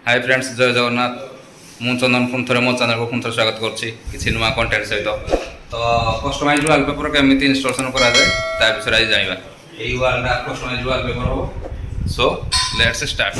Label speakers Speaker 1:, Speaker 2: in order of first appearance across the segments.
Speaker 1: Hi friends जय जगन्नाथ मु चंदन पुणी थे मो चैनल को पुणी स्वागत कर नुआ कंटेंट सहित तो कस्टमाइज वॉलपेपर केमी इंस्टॉलेशन कराए ता विषय आज जाना यही वालटा कस्टमाइज वॉलपेपर हम so let's start.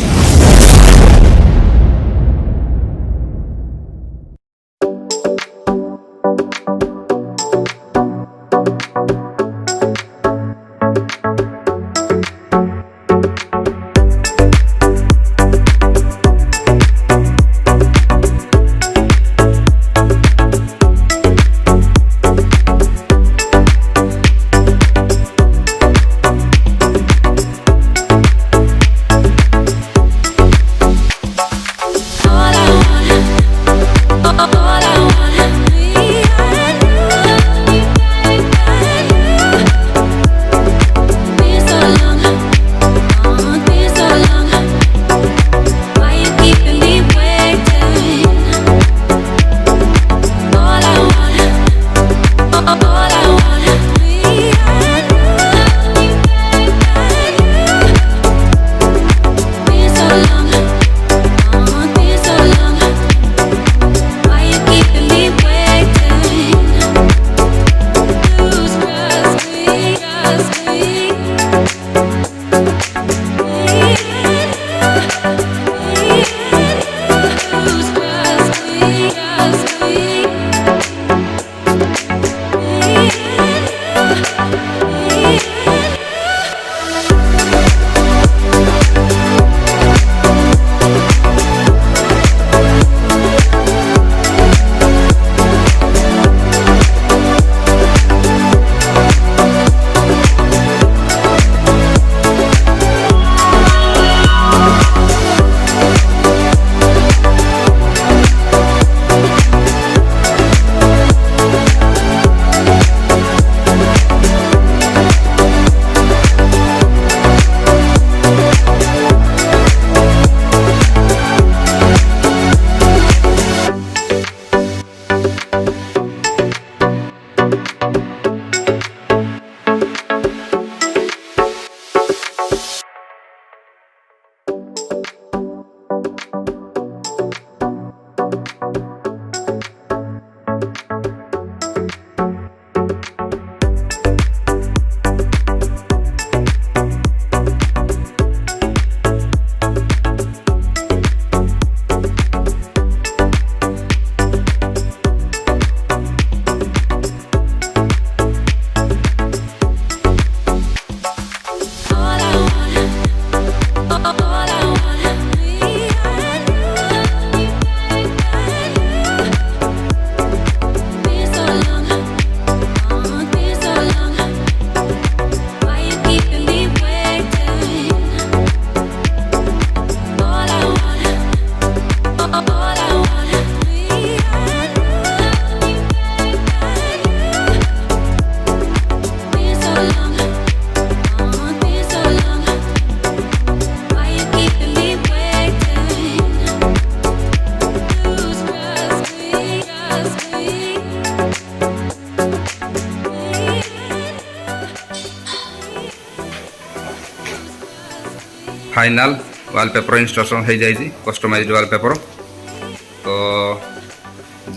Speaker 1: Final wallpaper installation हो जाए कस्टमाइज्ड वॉलपेपर तो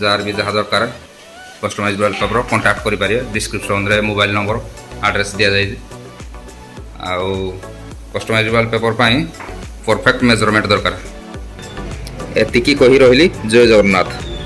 Speaker 1: जार भी जहाँ दरकार कस्टमाइज्ड वॉलपेपर कांटेक्ट करें डिस्क्रिप्शन रे मोबाइल नंबर एड्रेस दि जाए आउ कस्टमाइज्ड वॉलपेपर परफेक्ट मेजरमेंट दरकार एतिकी कही रही जय जगन्नाथ।